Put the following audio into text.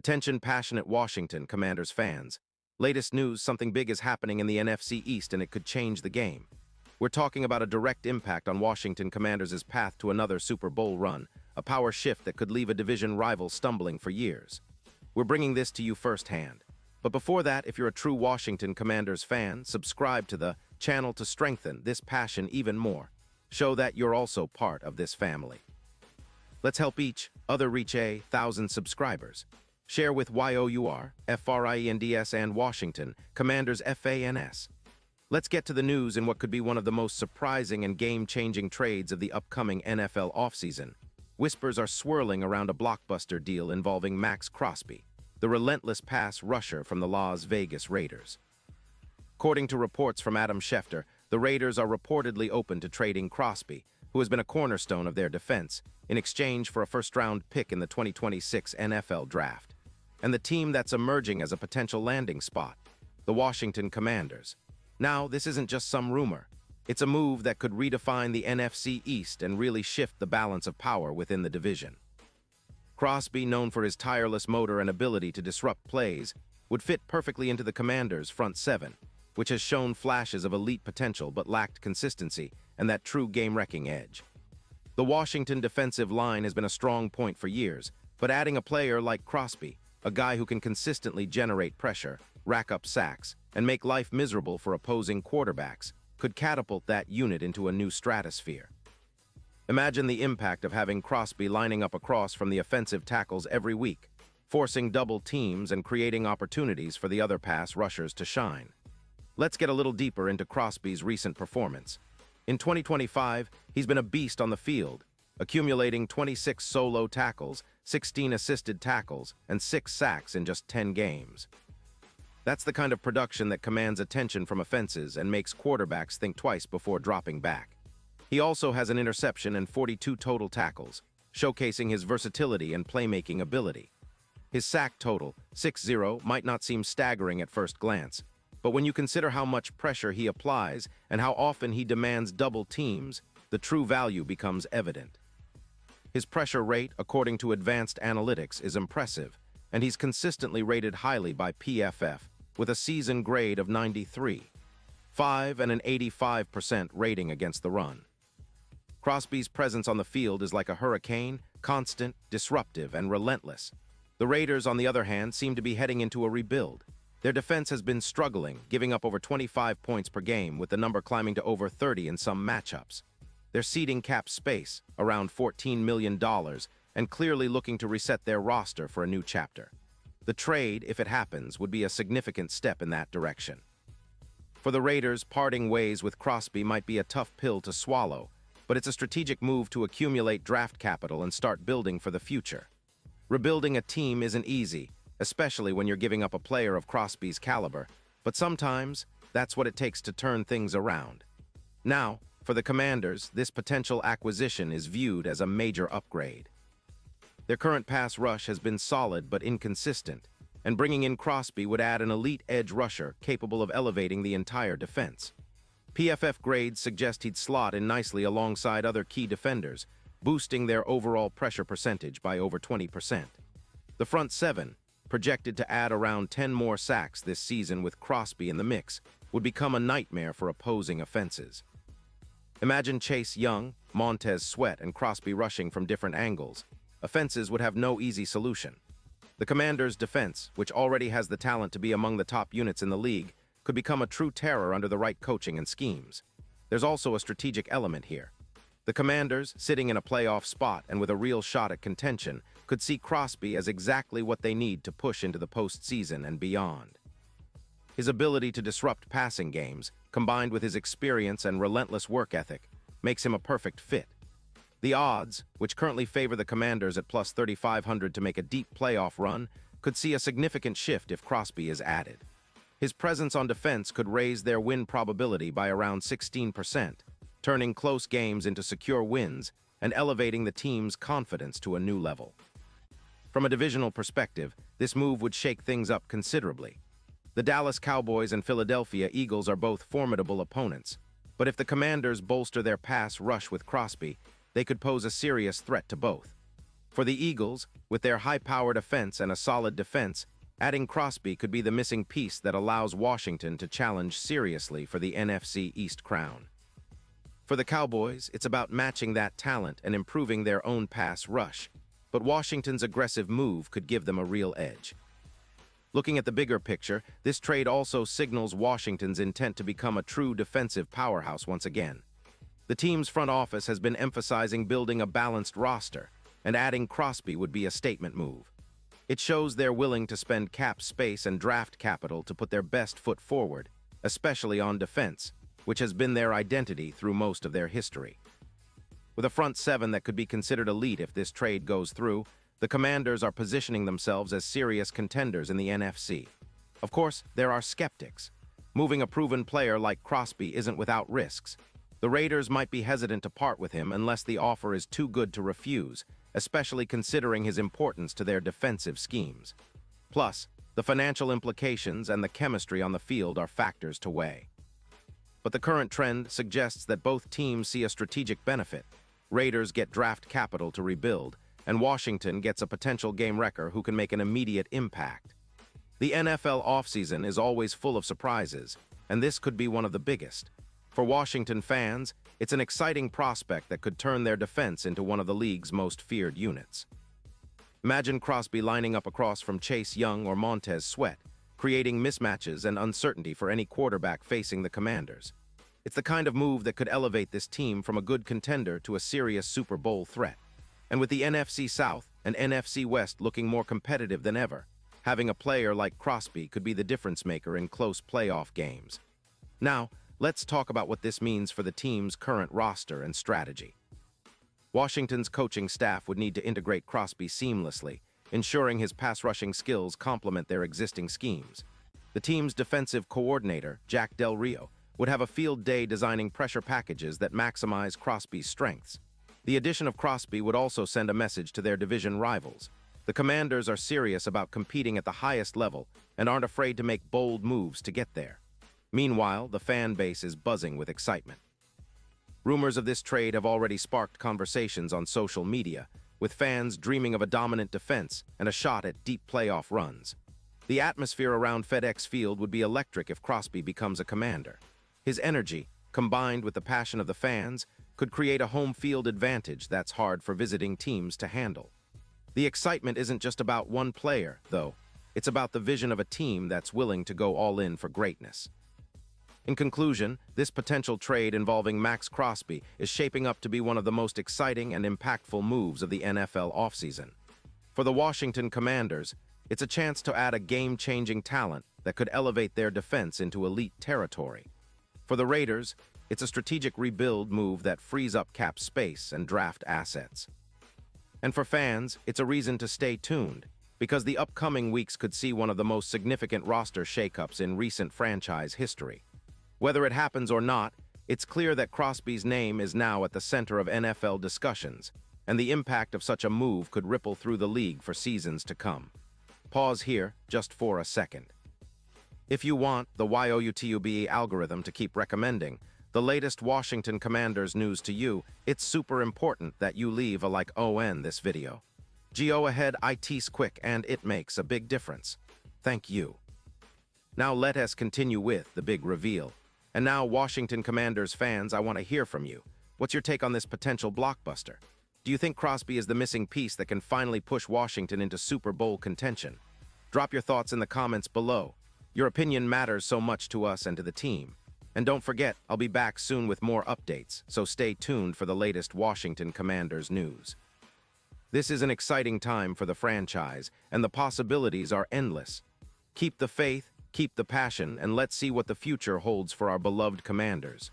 Attention passionate Washington Commanders fans. Latest news, something big is happening in the NFC East and it could change the game. We're talking about a direct impact on Washington Commanders' path to another Super Bowl run, a power shift that could leave a division rival stumbling for years. We're bringing this to you firsthand. But before that, if you're a true Washington Commanders fan, subscribe to the channel to strengthen this passion even more. Show that you're also part of this family. Let's help each other reach 1,000 subscribers. Share with YOUR, FRIENDS and Washington, Commanders FANS. Let's get to the news in what could be one of the most surprising and game-changing trades of the upcoming NFL offseason. Whispers are swirling around a blockbuster deal involving Max Crosby, the relentless pass rusher from the Las Vegas Raiders. According to reports from Adam Schefter, the Raiders are reportedly open to trading Crosby, who has been a cornerstone of their defense, in exchange for a first-round pick in the 2026 NFL Draft. And the team that's emerging as a potential landing spot, the Washington Commanders. Now, this isn't just some rumor. It's a move that could redefine the NFC East and really shift the balance of power within the division. Crosby, known for his tireless motor and ability to disrupt plays, would fit perfectly into the Commanders' front seven, which has shown flashes of elite potential but lacked consistency and that true game-wrecking edge. The Washington defensive line has been a strong point for years, but adding a player like Crosby, a guy who can consistently generate pressure, rack up sacks, and make life miserable for opposing quarterbacks, could catapult that unit into a new stratosphere. Imagine the impact of having Crosby lining up across from the offensive tackles every week, forcing double teams and creating opportunities for the other pass rushers to shine. Let's get a little deeper into Crosby's recent performance. In 2025, he's been a beast on the field, accumulating 26 solo tackles, 16 assisted tackles, and 6 sacks in just 10 games. That's the kind of production that commands attention from offenses and makes quarterbacks think twice before dropping back. He also has an interception and 42 total tackles, showcasing his versatility and playmaking ability. His sack total, 6-0, might not seem staggering at first glance, but when you consider how much pressure he applies and how often he demands double teams, the true value becomes evident. His pressure rate, according to advanced analytics, is impressive, and he's consistently rated highly by PFF, with a season grade of 93.5 and an 85% rating against the run. Crosby's presence on the field is like a hurricane, constant, disruptive, and relentless. The Raiders, on the other hand, seem to be heading into a rebuild. Their defense has been struggling, giving up over 25 points per game, with the number climbing to over 30 in some matchups. They're ceding cap space, around $14 million, and clearly looking to reset their roster for a new chapter. The trade, if it happens, would be a significant step in that direction. For the Raiders, parting ways with Crosby might be a tough pill to swallow, but it's a strategic move to accumulate draft capital and start building for the future. Rebuilding a team isn't easy, especially when you're giving up a player of Crosby's caliber, but sometimes that's what it takes to turn things around. Now, for the Commanders, this potential acquisition is viewed as a major upgrade. Their current pass rush has been solid but inconsistent, and bringing in Crosby would add an elite edge rusher capable of elevating the entire defense. PFF grades suggest he'd slot in nicely alongside other key defenders, boosting their overall pressure percentage by over 20%. The front seven, projected to add around 10 more sacks this season with Crosby in the mix, would become a nightmare for opposing offenses. Imagine Chase Young, Montez Sweat, and Crosby rushing from different angles. Offenses would have no easy solution. The Commanders' defense, which already has the talent to be among the top units in the league, could become a true terror under the right coaching and schemes. There's also a strategic element here. The Commanders, sitting in a playoff spot and with a real shot at contention, could see Crosby as exactly what they need to push into the postseason and beyond. His ability to disrupt passing games, combined with his experience and relentless work ethic, makes him a perfect fit. The odds, which currently favor the Commanders at plus 3,500 to make a deep playoff run, could see a significant shift if Crosby is added. His presence on defense could raise their win probability by around 16%, turning close games into secure wins and elevating the team's confidence to a new level. From a divisional perspective, this move would shake things up considerably. The Dallas Cowboys and Philadelphia Eagles are both formidable opponents, but if the Commanders bolster their pass rush with Crosby, they could pose a serious threat to both. For the Eagles, with their high-powered offense and a solid defense, adding Crosby could be the missing piece that allows Washington to challenge seriously for the NFC East crown. For the Cowboys, it's about matching that talent and improving their own pass rush, but Washington's aggressive move could give them a real edge. Looking at the bigger picture, this trade also signals Washington's intent to become a true defensive powerhouse once again. The team's front office has been emphasizing building a balanced roster, and adding Crosby would be a statement move. It shows they're willing to spend cap space and draft capital to put their best foot forward, especially on defense, which has been their identity through most of their history. With a front seven that could be considered elite if this trade goes through, the Commanders are positioning themselves as serious contenders in the NFC. Of course, there are skeptics. Moving a proven player like Crosby isn't without risks. The Raiders might be hesitant to part with him unless the offer is too good to refuse, especially considering his importance to their defensive schemes. Plus, the financial implications and the chemistry on the field are factors to weigh. But the current trend suggests that both teams see a strategic benefit. Raiders get draft capital to rebuild, and Washington gets a potential game wrecker who can make an immediate impact. The NFL offseason is always full of surprises, and this could be one of the biggest. For Washington fans, it's an exciting prospect that could turn their defense into one of the league's most feared units. Imagine Crosby lining up across from Chase Young or Montez Sweat, creating mismatches and uncertainty for any quarterback facing the Commanders. It's the kind of move that could elevate this team from a good contender to a serious Super Bowl threat. And with the NFC South and NFC West looking more competitive than ever, having a player like Crosby could be the difference maker in close playoff games. Now, let's talk about what this means for the team's current roster and strategy. Washington's coaching staff would need to integrate Crosby seamlessly, ensuring his pass-rushing skills complement their existing schemes. The team's defensive coordinator, Jack Del Rio, would have a field day designing pressure packages that maximize Crosby's strengths. The addition of Crosby would also send a message to their division rivals. The Commanders are serious about competing at the highest level and aren't afraid to make bold moves to get there. Meanwhile, the fan base is buzzing with excitement. Rumors of this trade have already sparked conversations on social media, with fans dreaming of a dominant defense and a shot at deep playoff runs. The atmosphere around FedEx Field would be electric if Crosby becomes a Commander. His energy, combined with the passion of the fans, could create a home field advantage that's hard for visiting teams to handle. The excitement isn't just about one player, though. It's about the vision of a team that's willing to go all in for greatness. In conclusion, this potential trade involving Max Crosby is shaping up to be one of the most exciting and impactful moves of the NFL offseason. For the Washington Commanders, it's a chance to add a game-changing talent that could elevate their defense into elite territory. For the Raiders, it's a strategic rebuild move that frees up cap space and draft assets. And for fans, it's a reason to stay tuned, because the upcoming weeks could see one of the most significant roster shakeups in recent franchise history. Whether it happens or not, it's clear that Crosby's name is now at the center of NFL discussions, and the impact of such a move could ripple through the league for seasons to come. Pause here just for a second. If you want the YouTube algorithm to keep recommending the latest Washington Commanders news to you, it's super important that you leave a like on this video. Go ahead, it's quick and it makes a big difference. Thank you. Now let us continue with the big reveal. And now, Washington Commanders fans, I want to hear from you. What's your take on this potential blockbuster? Do you think Crosby is the missing piece that can finally push Washington into Super Bowl contention? Drop your thoughts in the comments below. Your opinion matters so much to us and to the team. And don't forget, I'll be back soon with more updates, so stay tuned for the latest Washington Commanders news. This is an exciting time for the franchise, and the possibilities are endless. Keep the faith, keep the passion, and let's see what the future holds for our beloved Commanders.